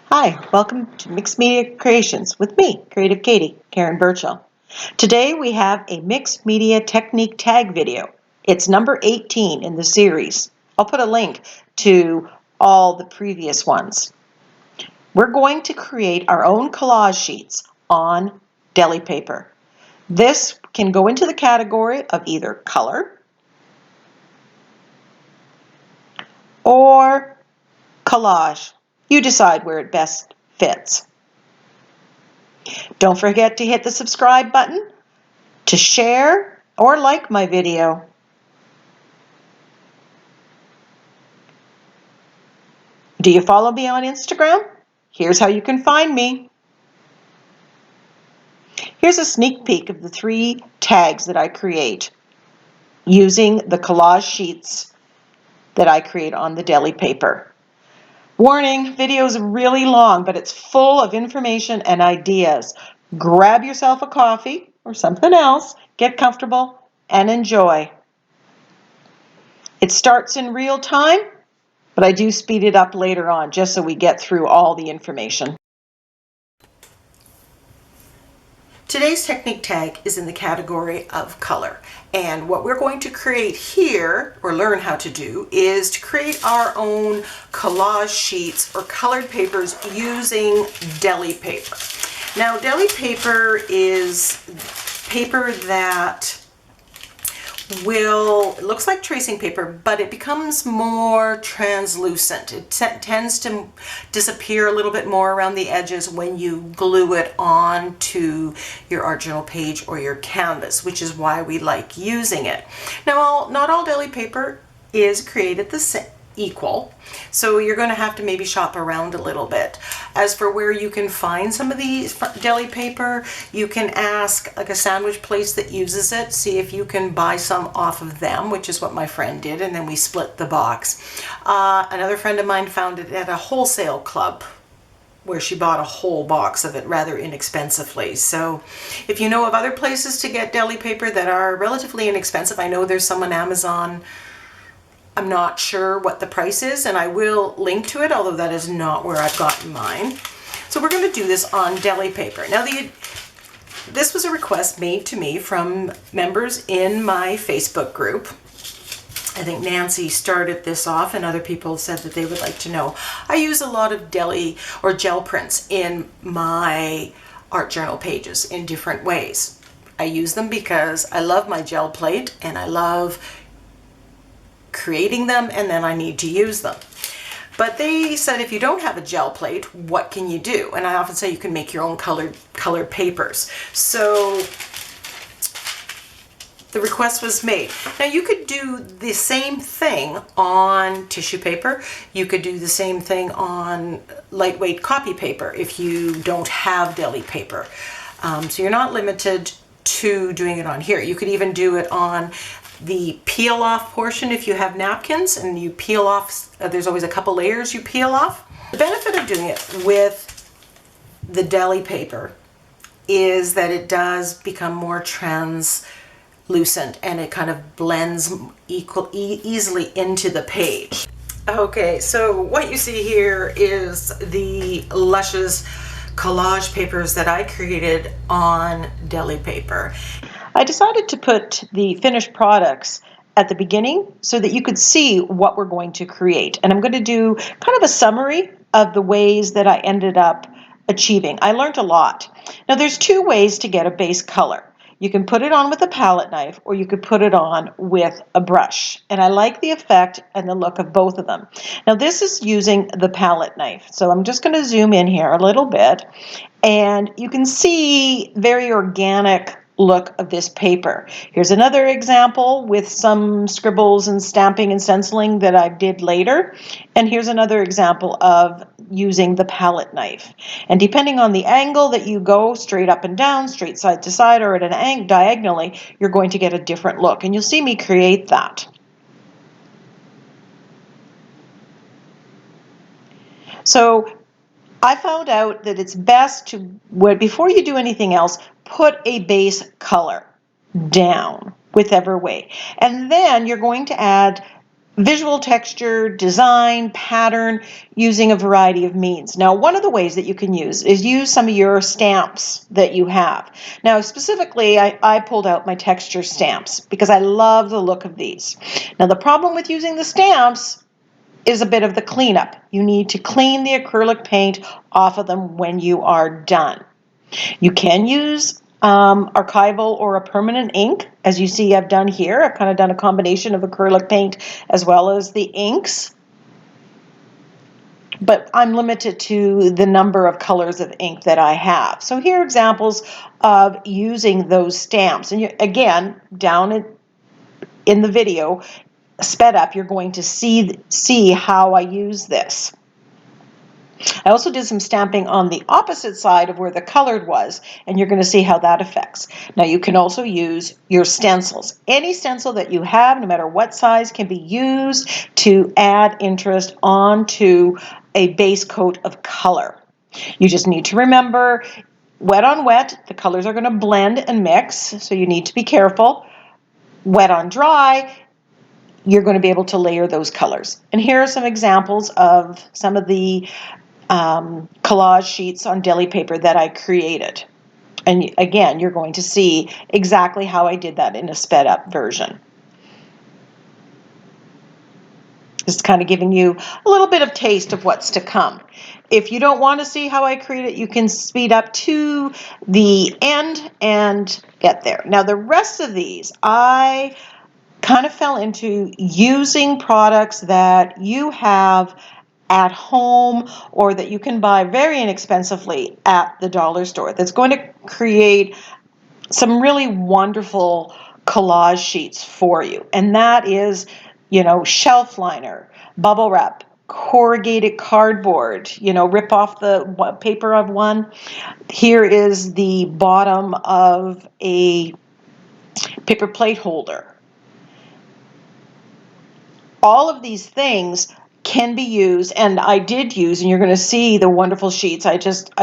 Hi, welcome to Mixed Media Creations with me, Creative Katie, Karen Burchill. Today we have a mixed media technique tag video. It's number 18 in the series. I'll put a link to all the previous ones. We're going to create our own collage sheets on deli paper. This can go into the category of either color or collage. You decide where it best fits. Don't forget to hit the subscribe button, to share or like my video. Do you follow me on Instagram? Here's how you can find me. Here's a sneak peek of the 3 tags that I create using the collage sheets that I create on the deli paper. Warning, video is really long, but it's full of information and ideas. Grab yourself a coffee or something else, get comfortable, and enjoy. It starts in real time, but I do speed it up later on just so we get through all the information. Today's technique tag is in the category of color, and what we're going to create here, or learn how to do, is to create our own collage sheets or colored papers using deli paper. Now, deli paper is paper that it looks like tracing paper, but it becomes more translucent. It tends to disappear a little bit more around the edges when you glue it onto your art journal page or your canvas, which is why we like using it. Now, not all deli paper is created the same. Equal, so you're going to have to maybe shop around a little bit. As for where you can find some of these deli paper, you can ask like a sandwich place that uses it, see if you can buy some off of them, which is what my friend did, and then we split the box. Another friend of mine found it at a wholesale club where she bought a whole box of it rather inexpensively. So if you know of other places to get deli paper that are relatively inexpensive, I know there's some on Amazon. I'm not sure what the price is, and I will link to it, although that is not where I've gotten mine. So we're going to do this on deli paper. Now, this was a request made to me from members in my Facebook group. I think Nancy started this off, and other people said that they would like to know. I use a lot of deli or gel prints in my art journal pages in different ways. I use them because I love my gel plate, and I love creating them, and then I need to use them. But they said, if you don't have a gel plate, what can you do? And I often say you can make your own colored papers. So the request was made. Now, you could do the same thing on tissue paper. You could do the same thing on lightweight copy paper if you don't have deli paper. So you're not limited to doing it on here. You could even do it on the peel off portion if you have napkins and you peel off, there's always a couple layers you peel off. The benefit of doing it with the deli paper is that it does become more translucent and it kind of blends easily into the page. Okay, so what you see here is the Luscious collage papers that I created on deli paper. I decided to put the finished products at the beginning so that you could see what we're going to create. And I'm going to do kind of a summary of the ways that I ended up achieving. I learned a lot. Now, there's 2 ways to get a base color. You can put it on with a palette knife, or you could put it on with a brush. And I like the effect and the look of both of them. Now, this is using the palette knife. So I'm just going to zoom in here a little bit. And you can see very organic look of this paper. Here's another example with some scribbles and stamping and stenciling that I did later. And here's another example of using the palette knife. And depending on the angle that you go, straight up and down, straight side to side, or at an angle diagonally, you're going to get a different look. And you'll see me create that. So I found out that it's best to, before you do anything else, put a base color down whichever way. And then you're going to add visual texture, design, pattern, using a variety of means. Now, one of the ways that you can use some of your stamps that you have. Now, specifically, I pulled out my texture stamps because I love the look of these. Now, the problem with using the stamps is a bit of the cleanup. You need to clean the acrylic paint off of them when you are done. You can use archival or a permanent ink, as you see I've done here. I've kind of done a combination of acrylic paint as well as the inks, but I'm limited to the number of colors of ink that I have. So here are examples of using those stamps. And again, down in the video, sped up, you're going to see how I use this. I also did some stamping on the opposite side of where the colored was, and you're going to see how that affects. Now, you can also use your stencils. Any stencil that you have, no matter what size, can be used to add interest onto a base coat of color. You just need to remember, wet on wet, the colors are going to blend and mix, so you need to be careful. Wet on dry, you're going to be able to layer those colors. And here are some examples of some of the collage sheets on deli paper that I created. And again, you're going to see exactly how I did that in a sped up version. Just kind of giving you a little bit of taste of what's to come. If you don't want to see how I create it, you can speed up to the end and get there. Now, the rest of these, I kind of fell into using products that you have at home or that you can buy very inexpensively at the dollar store that's going to create some really wonderful collage sheets for you. And that is, shelf liner, bubble wrap, corrugated cardboard, rip off the paper of one. Here is the bottom of a paper plate holder. All of these things can be used, and I did use, and you're going to see the wonderful sheets. I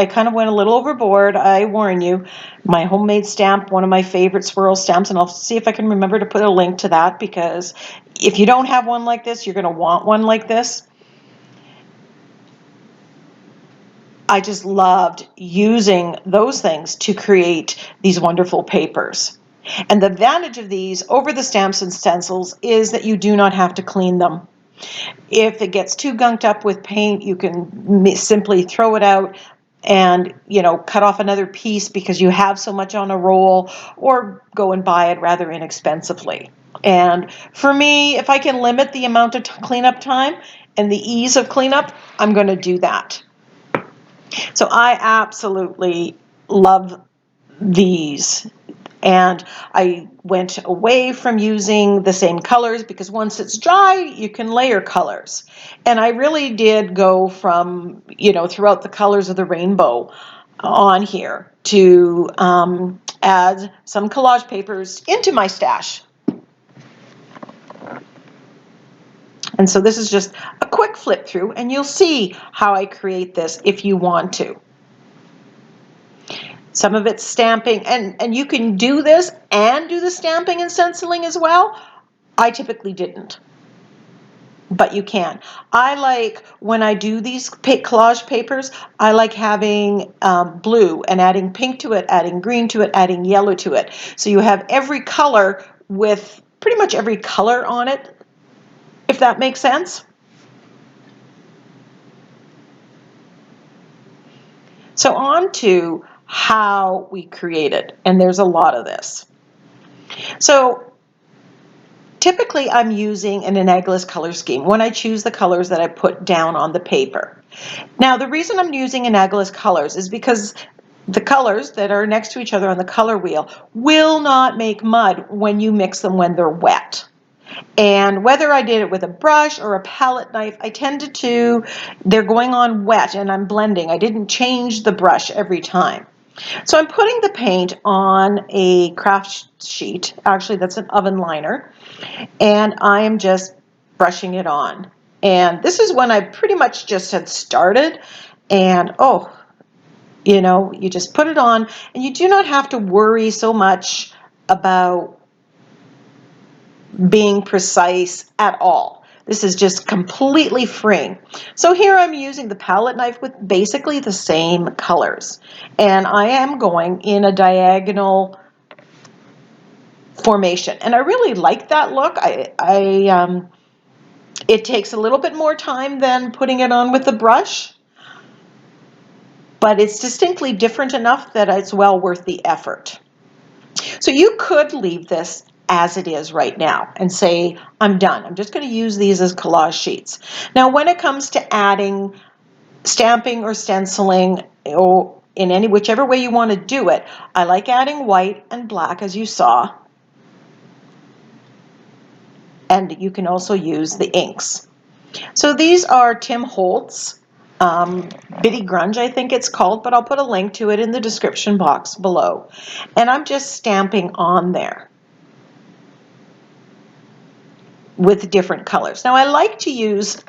kind of went a little overboard, I warn you. My homemade stamp, one of my favorite swirl stamps, and I'll see if I can remember to put a link to that, because if you don't have one like this, you're going to want one like this. I just loved using those things to create these wonderful papers. And the advantage of these over the stamps and stencils is that you do not have to clean them. If it gets too gunked up with paint, you can simply throw it out and, cut off another piece because you have so much on a roll, or go and buy it rather inexpensively. And for me, if I can limit the amount of cleanup time and the ease of cleanup, I'm going to do that. So I absolutely love these. And I went away from using the same colors because once it's dry, you can layer colors. And I really did go from, throughout the colors of the rainbow on here to add some collage papers into my stash. And so this is just a quick flip through, and you'll see how I create this if you want to. Some of it's stamping, and you can do this and do the stamping and stenciling as well. I typically didn't, but you can. I like, when I do these collage papers, I like having blue and adding pink to it, adding green to it, adding yellow to it. So you have every color with pretty much every color on it, if that makes sense. So on to how we create it, and there's a lot of this. So typically I'm using an analogous color scheme when I choose the colors that I put down on the paper. Now, the reason I'm using analogous colors is because the colors that are next to each other on the color wheel will not make mud when you mix them when they're wet. And whether I did it with a brush or a palette knife, I tended to, they're going on wet and I'm blending. I didn't change the brush every time. So I'm putting the paint on a craft sheet. Actually, that's an oven liner. And I am just brushing it on. And this is when I pretty much just had started. And you just put it on, and you do not have to worry so much about being precise at all. This is just completely free. So here I'm using the palette knife with basically the same colors. And I am going in a diagonal formation. And I really like that look. It takes a little bit more time than putting it on with the brush, but it's distinctly different enough that it's well worth the effort. So you could leave this as it is right now and say, I'm done. I'm just going to use these as collage sheets. Now, when it comes to adding stamping or stenciling, or in whichever way you want to do it, I like adding white and black, as you saw. And you can also use the inks. So these are Tim Holtz Bitty Grunge, I think it's called, but I'll put a link to it in the description box below. And I'm just stamping on there with different colors. Now I like to use,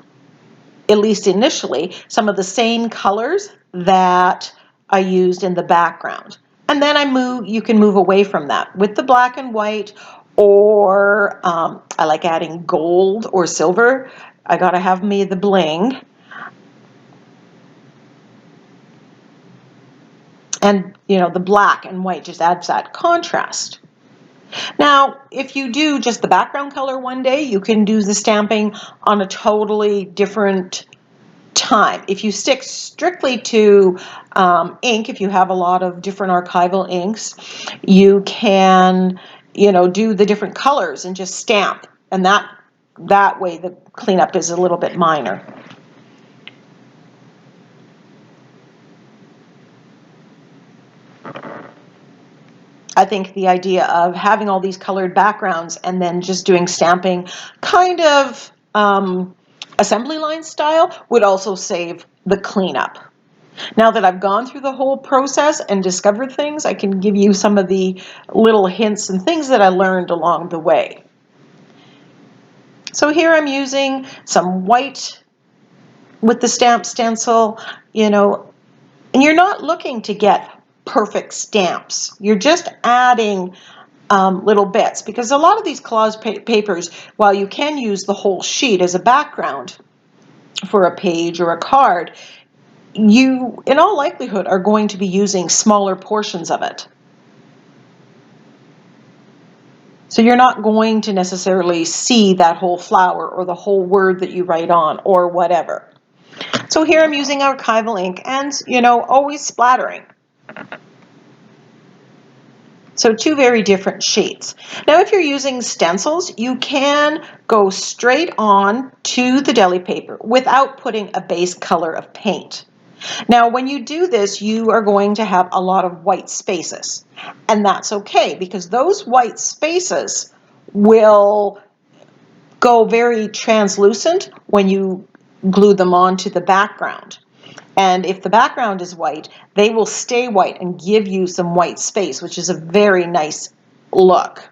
at least initially, some of the same colors that I used in the background. And then you can move away from that with the black and white, or I like adding gold or silver. I gotta have me the bling. And, you know, the black and white just adds that contrast. Now, if you do just the background color one day, you can do the stamping on a totally different time. If you stick strictly to ink, if you have a lot of different archival inks, you can, you know, do the different colors and just stamp. And that way the cleanup is a little bit minor. I think the idea of having all these colored backgrounds and then just doing stamping kind of assembly line style would also save the cleanup. Now that I've gone through the whole process and discovered things, I can give you some of the little hints and things that I learned along the way. So here I'm using some white with the stamp stencil, you know, and you're not looking to get perfect stamps. You're just adding little bits, because a lot of these collage papers, while you can use the whole sheet as a background for a page or a card, you, in all likelihood, are going to be using smaller portions of it. So you're not going to necessarily see that whole flower or the whole word that you write on or whatever. So here I'm using archival ink and, you know, always splattering. So two very different sheets. Now if you're using stencils, you can go straight on to the deli paper without putting a base color of paint. Now when you do this, you are going to have a lot of white spaces, and that's okay, because those white spaces will go very translucent when you glue them onto the background. And if the background is white, they will stay white and give you some white space, which is a very nice look.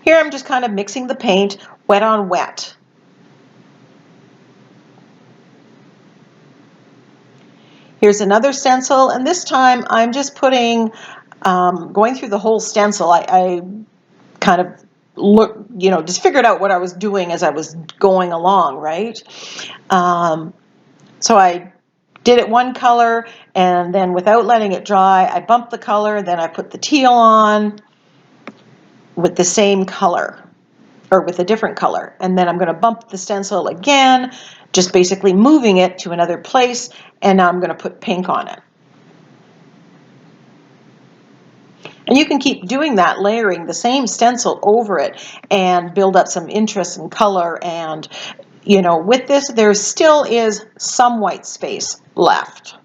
Here I'm just kind of mixing the paint wet on wet. Here's another stencil, and this time I'm just putting, going through the whole stencil. I kind of just figured out what I was doing as I was going along, right? So I did it one color, and then without letting it dry, I bumped the color, then I put the teal on with the same color, or with a different color, and then I'm going to bump the stencil again, just basically moving it to another place, and now I'm going to put pink on it. And you can keep doing that, layering the same stencil over it and build up some interest in color. And, you know, with this, there still is some white space left.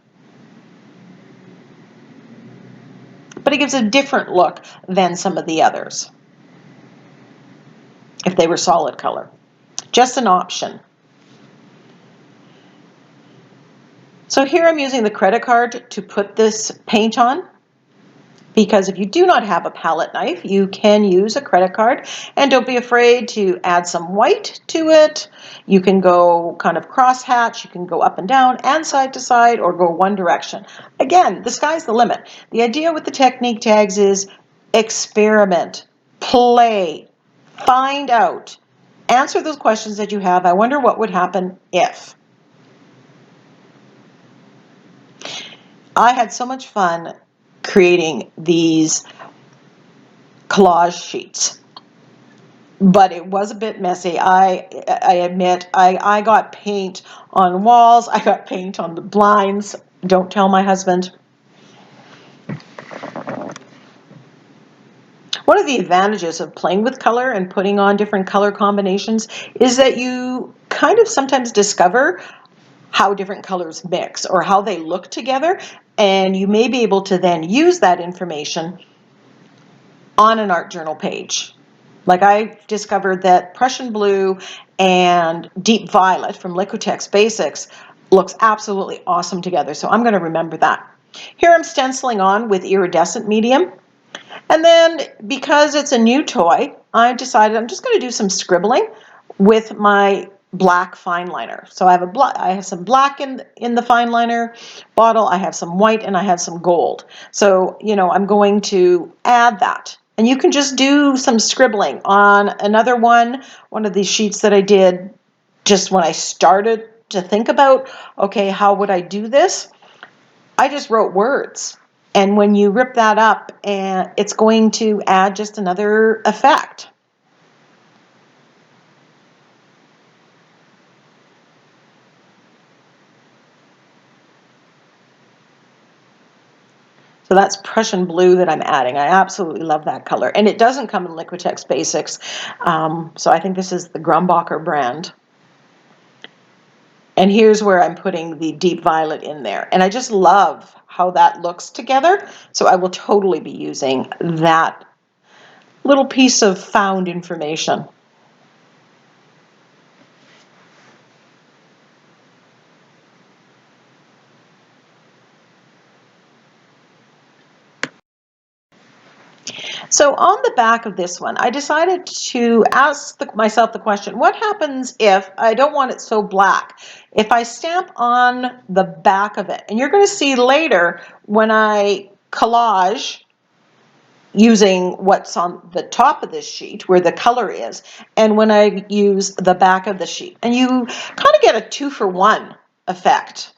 But it gives a different look than some of the others if they were solid color. Just an option. So here I'm using the credit card to put this paint on, because if you do not have a palette knife, you can use a credit card, and don't be afraid to add some white to it. You can go kind of cross-hatch, you can go up and down and side to side, or go one direction. Again, the sky's the limit. The idea with the technique tags is experiment, play, find out, answer those questions that you have. I wonder what would happen if. I had so much fun creating these collage sheets, but it was a bit messy. I admit I got paint on walls. I got paint on the blinds. Don't tell my husband. One of the advantages of playing with color and putting on different color combinations is that you kind of sometimes discover how different colors mix or how they look together, and you may be able to then use that information on an art journal page. Like I discovered that Prussian blue and deep violet from Liquitex Basics looks absolutely awesome together, so I'm going to remember that. Here I'm stenciling on with iridescent medium. And then because it's a new toy, I decided I'm just going to do some scribbling with my black fine liner. So I have some black in the fine liner bottle, I have some white, and I have some gold. So, I'm going to add that. And you can just do some scribbling on another one of these sheets that I did just when I started to think about, okay, how would I do this? I just wrote words. And when you rip that up, and it's going to add just another effect. So that's Prussian blue that I'm adding. I absolutely love that color. And it doesn't come in Liquitex Basics. So I think this is the Grumbacher brand. And here's where I'm putting the deep violet in there. And I just love how that looks together. So I will totally be using that little piece of found information. So on the back of this one, I decided to ask myself the question, what happens if I don't want it so black? If I stamp on the back of it, and you're going to see later when I collage using what's on the top of this sheet where the color is, and when I use the back of the sheet, and you kind of get a 2-for-1 effect.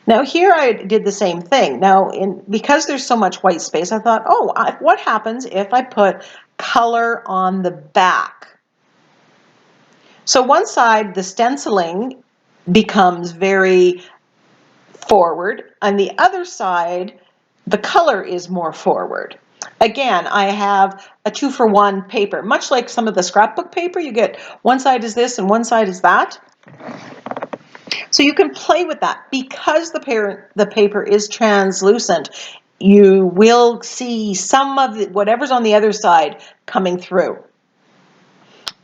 Now here I did the same thing. Now because there's so much white space, I thought, oh, what happens if I put color on the back? So one side, the stenciling becomes very forward, and the other side, the color is more forward. Again, I have a 2-for-1 paper, much like some of the scrapbook paper. You get one side is this and one side is that. So you can play with that. Because the paper is translucent, you will see some of whatever's on the other side coming through.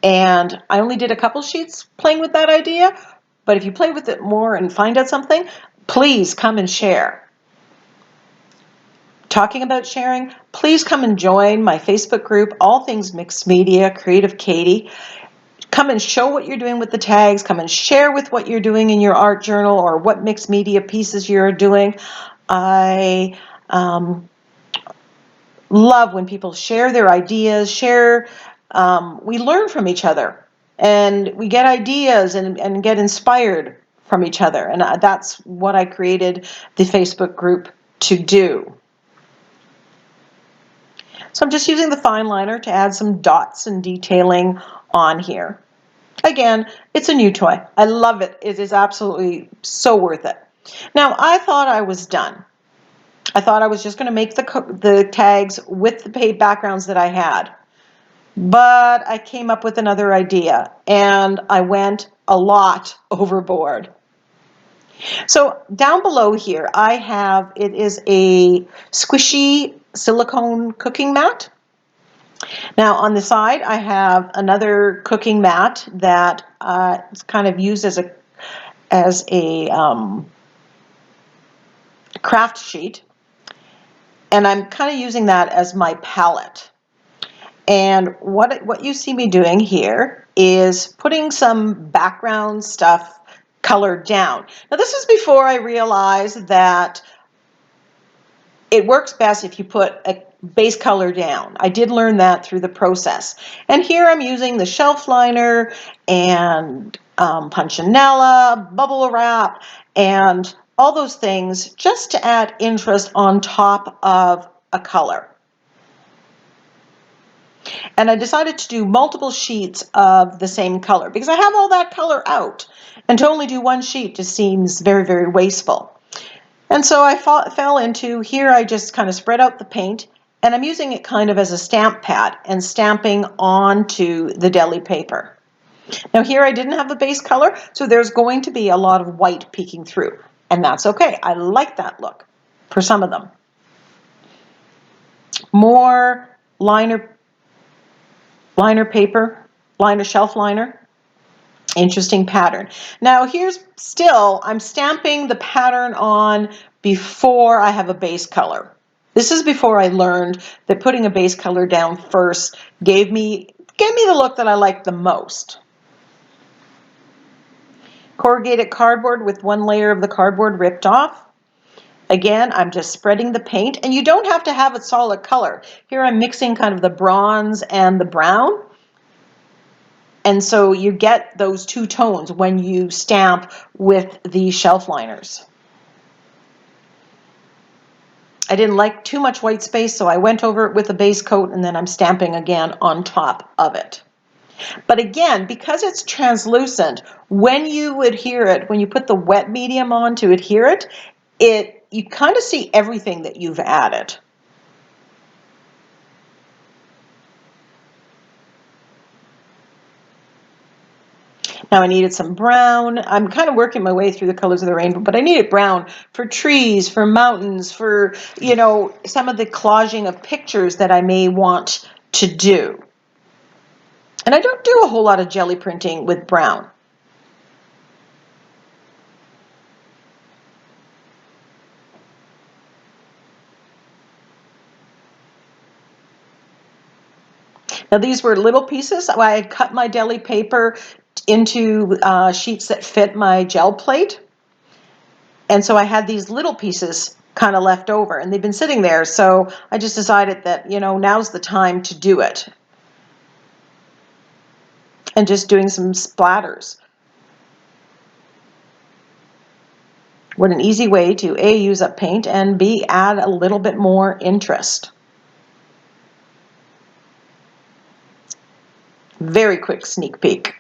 And I only did a couple sheets playing with that idea, but if you play with it more and find out something, please come and share. Talking about sharing, please come and join my Facebook group, All Things Mixed Media, Creative Katie. Come and show what you're doing with the tags. Come and share with what you're doing in your art journal or what mixed media pieces you're doing. I love when people share their ideas, we learn from each other and we get ideas and get inspired from each other. And that's what I created the Facebook group to do. So I'm just using the fine liner to add some dots and detailing on here. Again, it's a new toy. I love it. It is absolutely so worth it. Now, I thought I was done. I thought I was just going to make the tags with the backgrounds that I had. But I came up with another idea, and I went a lot overboard. So down below here, it is a squishy silicone cooking mat. Now on the side, I have another cooking mat that is kind of used as a craft sheet, and I'm kind of using that as my palette. And what you see me doing here is putting some background stuff colored down. Now this is before I realized that it works best if you put base color down. I did learn that through the process. And here I'm using the shelf liner and punchinella, bubble wrap, and all those things just to add interest on top of a color. And I decided to do multiple sheets of the same color because I have all that color out. And to only do one sheet just seems very, very wasteful. And so I fell into, here I just kind of spread out the paint, and I'm using it kind of as a stamp pad and stamping onto the deli paper. Now here I didn't have the base color, so there's going to be a lot of white peeking through. And that's okay. I like that look for some of them. More liner paper, shelf liner. Interesting pattern. Now here's still, I'm stamping the pattern on before I have a base color. This is before I learned that putting a base color down first gave me the look that I like the most. Corrugated cardboard with one layer of the cardboard ripped off. Again, I'm just spreading the paint, and you don't have to have a solid color. Here I'm mixing kind of the bronze and the brown. And so you get those two tones when you stamp with the shelf liners. I didn't like too much white space, so I went over it with a base coat, and then I'm stamping again on top of it. But again, because it's translucent, when you adhere it, when you put the wet medium on to adhere it, you kind of see everything that you've added. Now I needed some brown. I'm kind of working my way through the colors of the rainbow, but I needed brown for trees, for mountains, for, you know, some of the collaging of pictures that I may want to do. And I don't do a whole lot of jelly printing with brown. Now these were little pieces. I had cut my deli paper into sheets that fit my gel plate. And so I had these little pieces kind of left over, and they've been sitting there. So I just decided that, you know, now's the time to do it. And just doing some splatters. What an easy way to A, use up paint, and B, add a little bit more interest. Very quick sneak peek.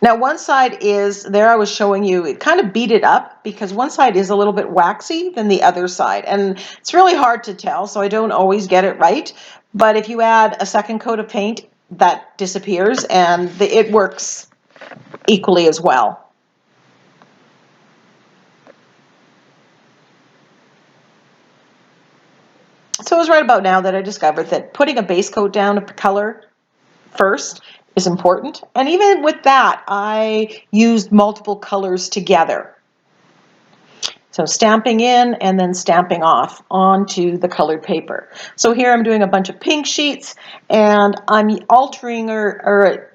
Now one side is, there I was showing you, it kind of beat it up because one side is a little bit waxy than the other side. And it's really hard to tell, so I don't always get it right. But if you add a second coat of paint, that disappears and it works equally as well. So it was right about now that I discovered that putting a base coat down of color first is important. And even with that, I used multiple colors together. So stamping in and then stamping off onto the colored paper. So here I'm doing a bunch of pink sheets, and I'm altering or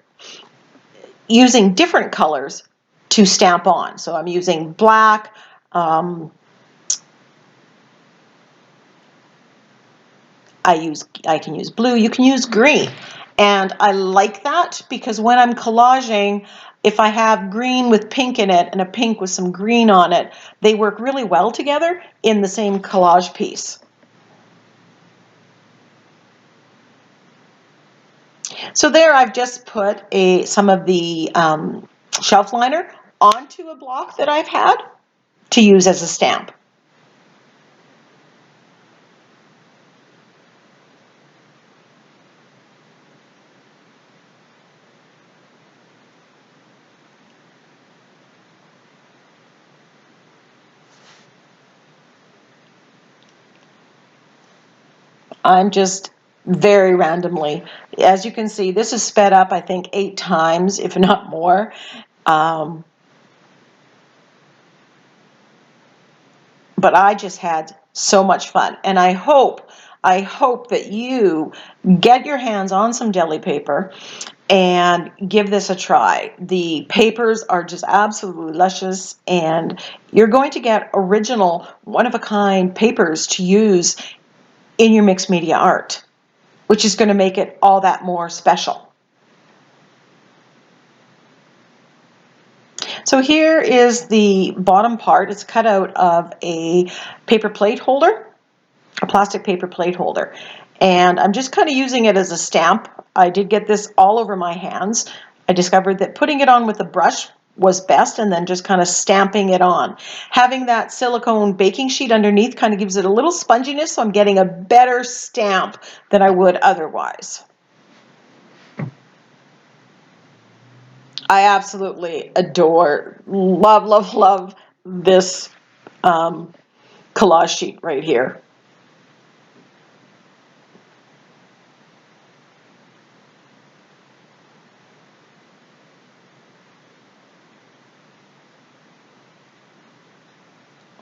using different colors to stamp on. So I'm using black, I can use blue, you can use green. And I like that because when I'm collaging, if I have green with pink in it and a pink with some green on it, they work really well together in the same collage piece. So there I've just put some of the shelf liner onto a block that I've had to use as a stamp. I'm just very randomly. As you can see, this is sped up, I think, 8 times, if not more. But I just had so much fun. And I hope that you get your hands on some deli paper and give this a try. The papers are just absolutely luscious, and you're going to get original, one-of-a-kind papers to use in your mixed media art, which is going to make it all that more special. So here is the bottom part. It's cut out of a paper plate holder, a plastic paper plate holder. And I'm just kind of using it as a stamp. I did get this all over my hands. I discovered that putting it on with a brush was best, and then just kind of stamping it on. Having that silicone baking sheet underneath kind of gives it a little sponginess, so I'm getting a better stamp than I would otherwise. I absolutely adore, love this collage sheet right here.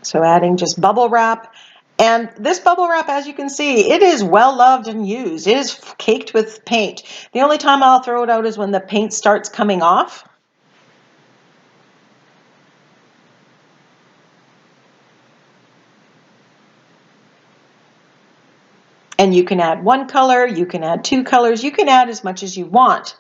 So adding just bubble wrap. And this bubble wrap, as you can see, it is well loved and used. It is caked with paint. The only time I'll throw it out is when the paint starts coming off. And you can add one color, you can add two colors, you can add as much as you want.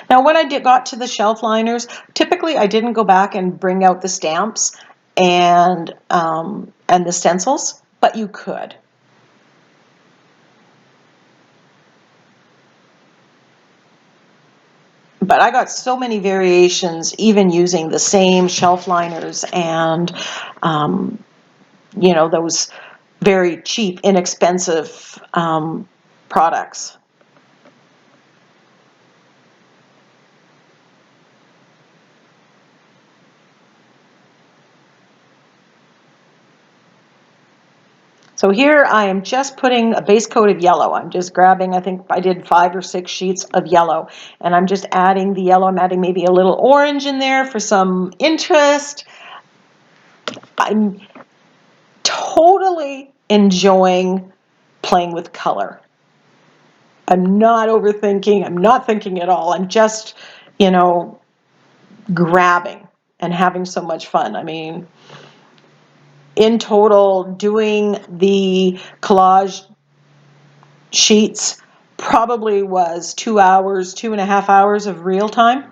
Now when I got to the shelf liners, typically I didn't go back and bring out the stamps and the stencils, but you could. But I got so many variations, even using the same shelf liners and, you know, those very cheap, inexpensive products. So here I am just putting a base coat of yellow. I'm just grabbing, I think I did 5 or 6 sheets of yellow, and I'm just adding the yellow. I'm adding maybe a little orange in there for some interest. I'm totally enjoying playing with color. I'm not overthinking, I'm not thinking at all. I'm just, you know, grabbing and having so much fun. I mean, in total, doing the collage sheets probably was 2 hours, 2.5 hours of real time.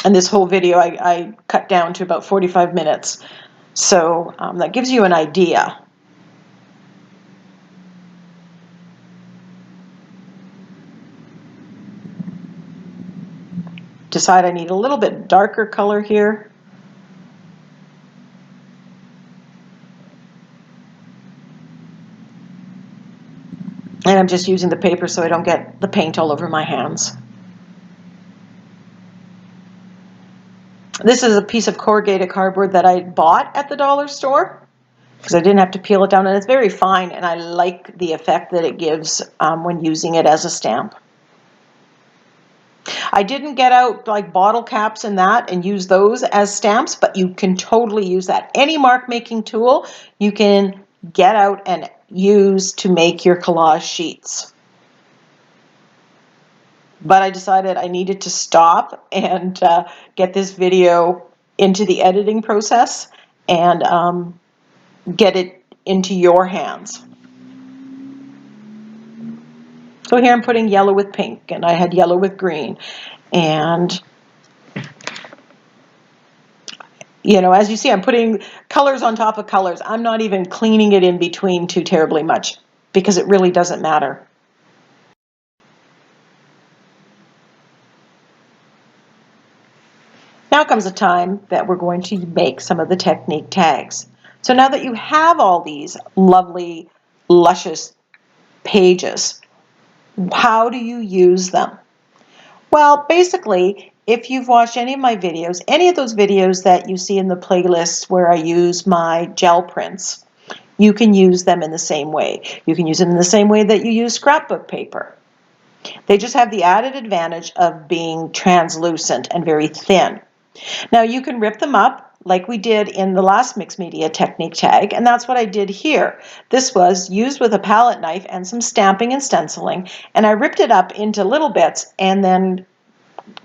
And this whole video I cut down to about 45 minutes. So that gives you an idea. Decide I need a little bit darker color here. And I'm just using the paper so I don't get the paint all over my hands. This is a piece of corrugated cardboard that I bought at the dollar store because I didn't have to peel it down, and it's very fine, and I like the effect that it gives when using it as a stamp. I didn't get out like bottle caps and that and use those as stamps, but you can totally use that. Any mark making tool you can get out and use to make your collage sheets. But I decided I needed to stop and get this video into the editing process and get it into your hands. So here I'm putting yellow with pink, and I had yellow with green. And, you know, as you see, I'm putting colors on top of colors. I'm not even cleaning it in between too terribly much because it really doesn't matter. Now comes the time that we're going to make some of the technique tags. So now that you have all these lovely, luscious pages, how do you use them? Well, basically, if you've watched any of my videos, any of those videos that you see in the playlist where I use my gel prints, you can use them in the same way. You can use them in the same way that you use scrapbook paper. They just have the added advantage of being translucent and very thin. Now you can rip them up like we did in the last mixed media technique tag, and that's what I did here. This was used with a palette knife and some stamping and stenciling, and I ripped it up into little bits and then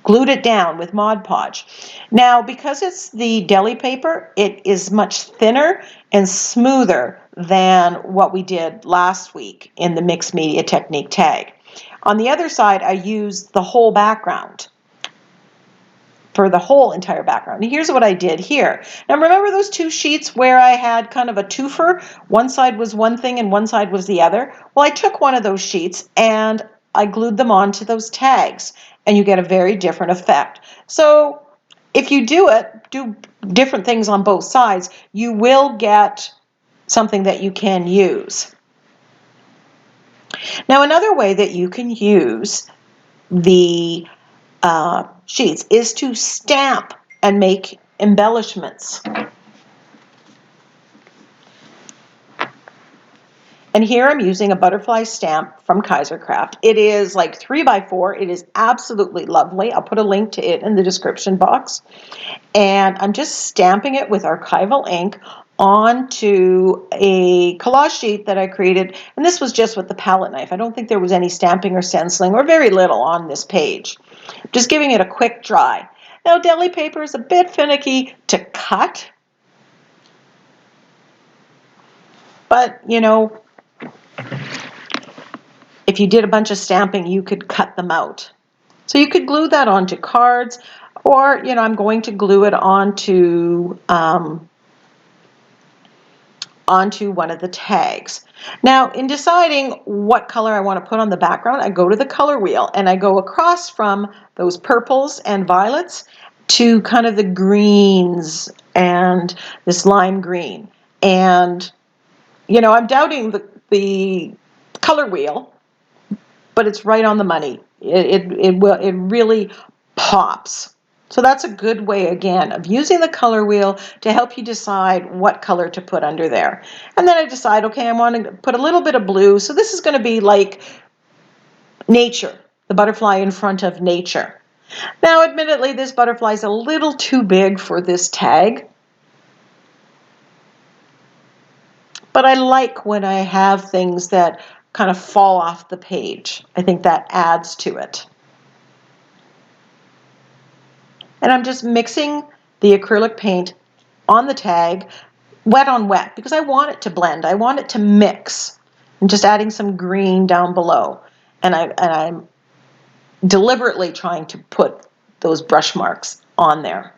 glued it down with Mod Podge. Now, because it's the deli paper, it is much thinner and smoother than what we did last week in the mixed media technique tag. On the other side, I used the whole background for the whole entire background. And here's what I did here. Now remember those two sheets where I had kind of a twofer? One side was one thing and one side was the other. Well, I took one of those sheets and I glued them onto those tags, and you get a very different effect. So if you do different things on both sides, you will get something that you can use. Now another way that you can use the sheets is to stamp and make embellishments. And here I'm using a butterfly stamp from Kaisercraft. It is like 3x4. It is absolutely lovely. I'll put a link to it in the description box. And I'm just stamping it with archival ink onto a collage sheet that I created. And this was just with the palette knife. I don't think there was any stamping or stenciling, or very little, on this page. Just giving it a quick dry. Now, deli paper is a bit finicky to cut, but you know, if you did a bunch of stamping, you could cut them out. So you could glue that onto cards, or you know, I'm going to glue it onto one of the tags. Now, in deciding what color I want to put on the background, I go to the color wheel and I go across from those purples and violets to kind of the greens and this lime green. And you know, I'm doubting the color wheel, but it's right on the money. It really pops. So that's a good way, again, of using the color wheel to help you decide what color to put under there. And then I decide, okay, I want to put a little bit of blue. So this is going to be like nature, the butterfly in front of nature. Now, admittedly, this butterfly is a little too big for this tag. But I like when I have things that kind of fall off the page. I think that adds to it. And I'm just mixing the acrylic paint on the tag, wet on wet, because I want it to blend. I want it to mix. I'm just adding some green down below. And I'm deliberately trying to put those brush marks on there.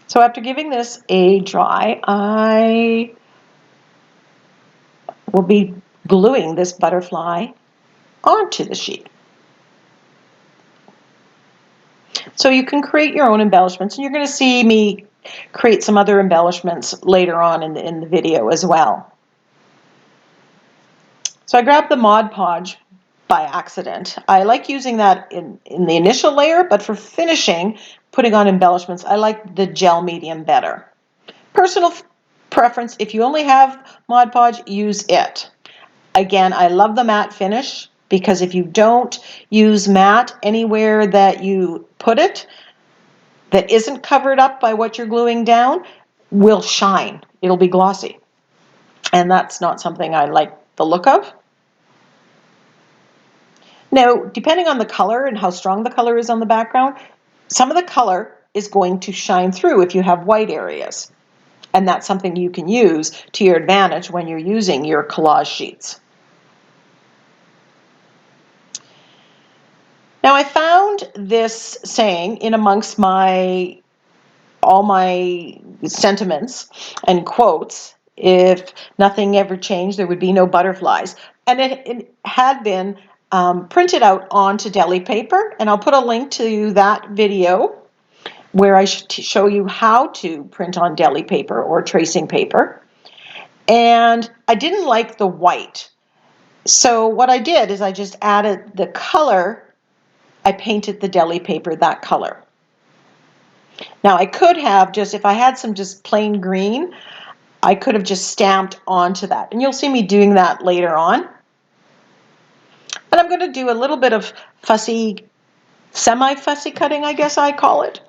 So after giving this a dry, I will be gluing this butterfly onto the sheet. So you can create your own embellishments, and you're going to see me create some other embellishments later on in the video as well. So I grabbed the Mod Podge by accident. I like using that in the initial layer, but for finishing, putting on embellishments, I like the gel medium better. Personal preference, if you only have Mod Podge, use it. Again, I love the matte finish, because if you don't use matte anywhere that you put it, that isn't covered up by what you're gluing down, will shine. It'll be glossy. And that's not something I like the look of. Now, depending on the color and how strong the color is on the background, some of the color is going to shine through if you have white areas. And that's something you can use to your advantage when you're using your collage sheets. Now, I found this saying in amongst all my sentiments and quotes: if nothing ever changed, there would be no butterflies. And it had been printed out onto deli paper, and I'll put a link to that video where I show you how to print on deli paper or tracing paper. And I didn't like the white. So what I did is I just added the color. I painted the deli paper that color. Now I could have just, if I had some just plain green, I could have just stamped onto that. And you'll see me doing that later on. And I'm going to do a little bit of fussy, semi-fussy cutting, I guess I call it.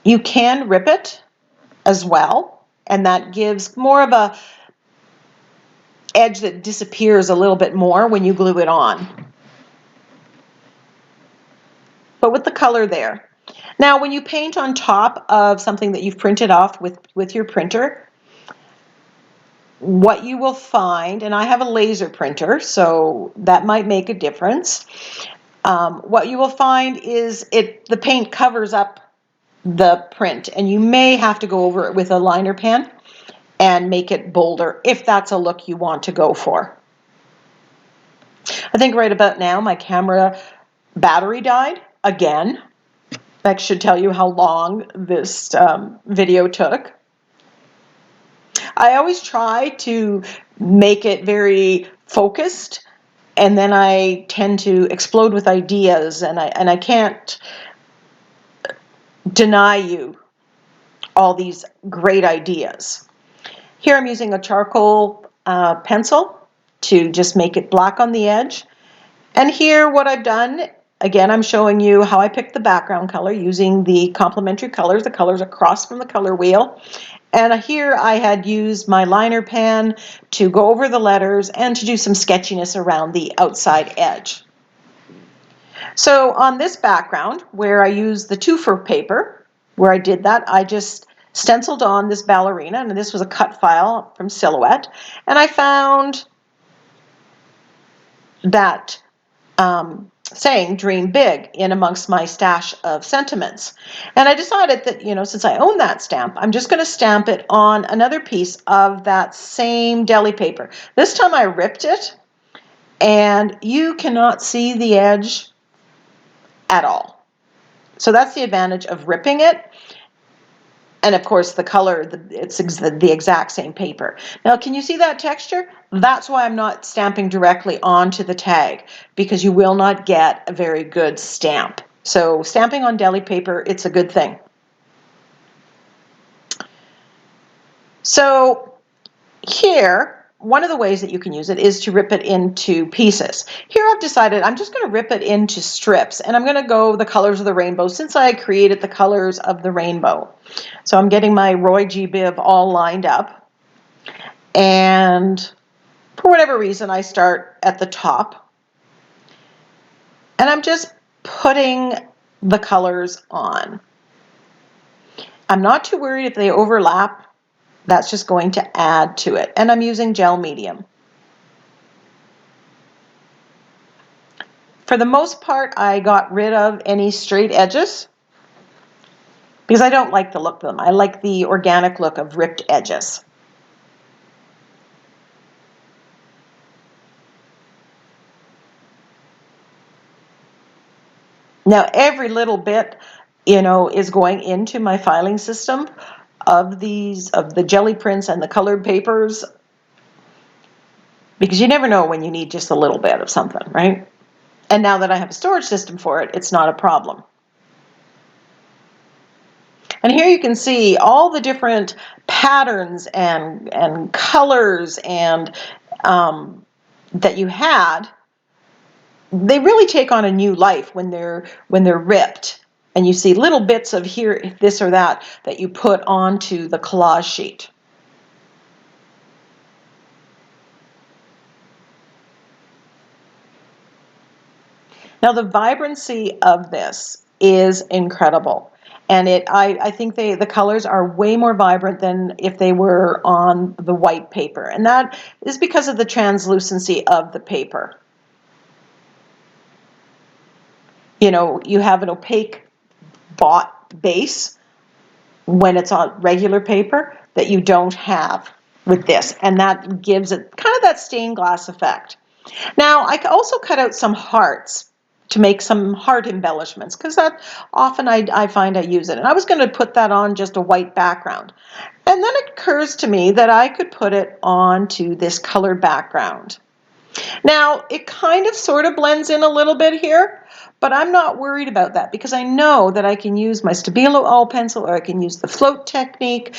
You can rip it as well, and that gives more of a edge that disappears a little bit more when you glue it on. But with the color there. Now, when you paint on top of something that you've printed off with your printer, what you will find, and I have a laser printer, so that might make a difference. What you will find is the paint covers up the print, and you may have to go over it with a liner pen and make it bolder if that's a look you want to go for. I think right about now my camera battery died again. That should tell you how long this video took. I always try to make it very focused, and then I tend to explode with ideas, and I can't deny you all these great ideas. Here I'm using a charcoal pencil to just make it black on the edge. And here what I've done, again, I'm showing you how I picked the background color using the complementary colors, the colors across from the color wheel. And here I had used my liner pen to go over the letters and to do some sketchiness around the outside edge. So on this background, where I used the 2x paper, where I did that, I just stenciled on this ballerina, and this was a cut file from Silhouette, and I found that saying "Dream Big" in amongst my stash of sentiments. And I decided that, since I own that stamp, I'm just going to stamp it on another piece of that same deli paper. This time I ripped it, and you cannot see the edge at all. So that's the advantage of ripping it. And of course the color, it's the exact same paper. Now can you see that texture? That's why I'm not stamping directly onto the tag, because you will not get a very good stamp. So stamping on deli paper, it's a good thing. So here, one of the ways that you can use it is to rip it into pieces. Here I've decided I'm just going to rip it into strips, and I'm going to go the colors of the rainbow since I created the colors of the rainbow. So I'm getting my Roy G. Biv all lined up, and for whatever reason I start at the top, and I'm just putting the colors on. I'm not too worried if they overlap. That's just going to add to it. And I'm using gel medium. For the most part, I got rid of any straight edges because I don't like the look of them. I like the organic look of ripped edges. Now every little bit, is going into my filing system of the jelly prints and the colored papers, because you never know when you need just a little bit of something, right? And now that I have a storage system for it, it's not a problem. And here you can see all the different patterns and colors and that you had. They really take on a new life when they're ripped, and you see little bits of here, this or that you put onto the collage sheet. Now the vibrancy of this is incredible, and I think the colors are way more vibrant than if they were on the white paper, and that is because of the translucency of the paper. You have an opaque base when it's on regular paper that you don't have with this, and that gives it kind of that stained glass effect. Now I also cut out some hearts to make some heart embellishments, because that often I find I use it, and I was going to put that on just a white background, and then it occurs to me that I could put it onto this colored background. Now, it kind of sort of blends in a little bit here, but I'm not worried about that because I know that I can use my Stabilo all pencil, or I can use the floating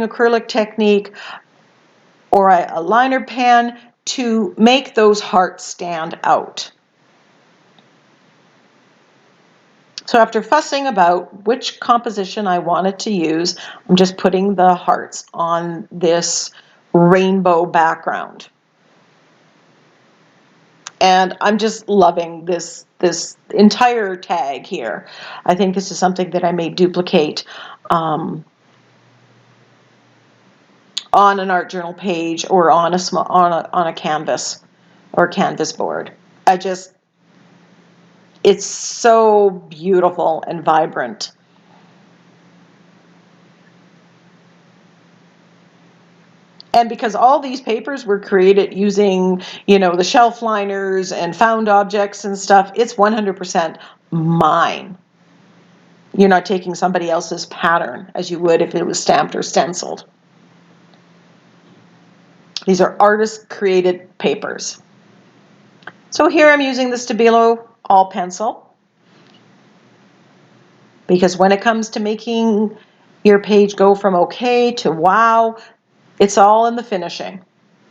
acrylic technique, or a liner pen to make those hearts stand out. So after fussing about which composition I wanted to use, I'm just putting the hearts on this rainbow background. And I'm just loving this entire tag here. I think this is something that I may duplicate on an art journal page or on a canvas or canvas board. It's so beautiful and vibrant. And because all these papers were created using, the shelf liners and found objects and stuff, it's 100% mine. You're not taking somebody else's pattern as you would if it was stamped or stenciled. These are artist-created papers. So here I'm using the Stabilo all pencil, because when it comes to making your page go from okay to wow, it's all in the finishing.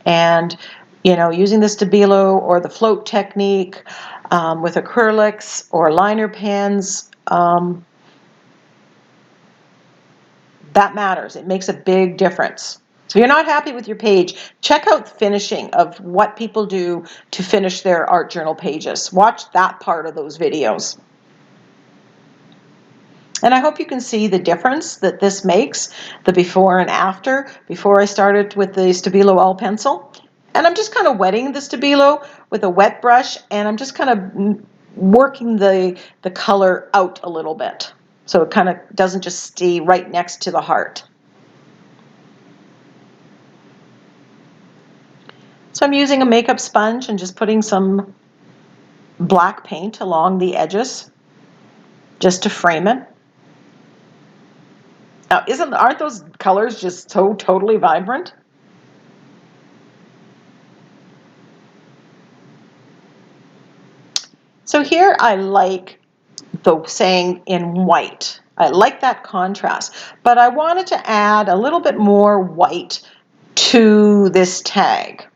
And using the Stabilo or the float technique with acrylics or liner pens, that matters. It makes a big difference. So if you're not happy with your page, check out the finishing of what people do to finish their art journal pages. Watch that part of those videos. And I hope you can see the difference that this makes, the before and after. Before I started with the Stabilo all pencil. And I'm just kind of wetting the Stabilo with a wet brush, and I'm just kind of working the color out a little bit, so it kind of doesn't just stay right next to the heart. So I'm using a makeup sponge and just putting some black paint along the edges just to frame it. Now, aren't those colors just so totally vibrant? So here I like the saying in white. I like that contrast, but I wanted to add a little bit more white to this tag.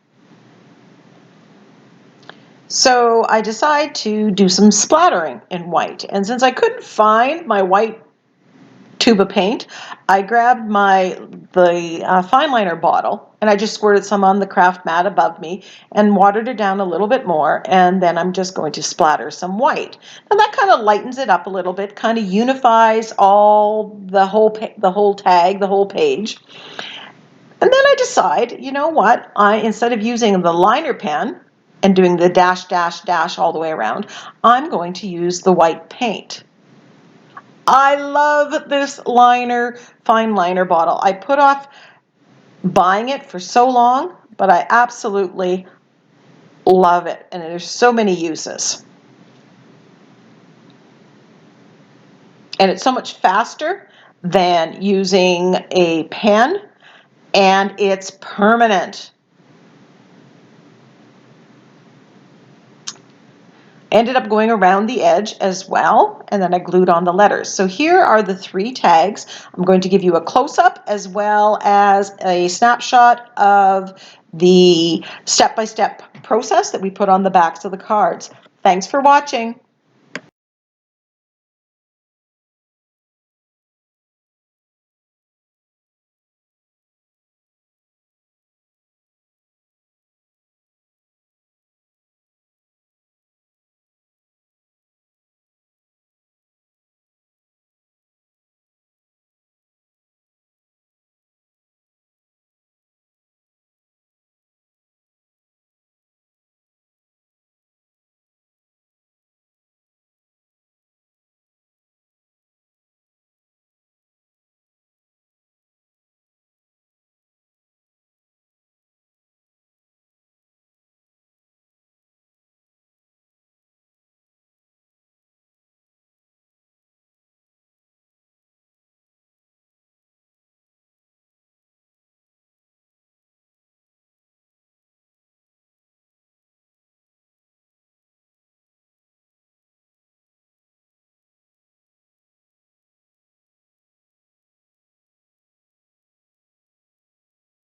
So I decided to do some splattering in white. And since I couldn't find my white tube of paint, I grabbed the fine liner bottle, and I just squirted some on the craft mat above me and watered it down a little bit more, and then I'm just going to splatter some white. Now that kind of lightens it up a little bit, kind of unifies the whole tag, the whole page. And then I decide, you know what, instead of using the liner pen and doing the dash, dash, dash all the way around, I'm going to use the white paint. I love this fine liner bottle. I put off buying it for so long, but I absolutely love it, and there's so many uses. And it's so much faster than using a pen, and it's permanent. Ended up going around the edge as well, and then I glued on the letters. So here are the 3 tags. I'm going to give you a close-up as well as a snapshot of the step-by-step process that we put on the backs of the cards. Thanks for watching.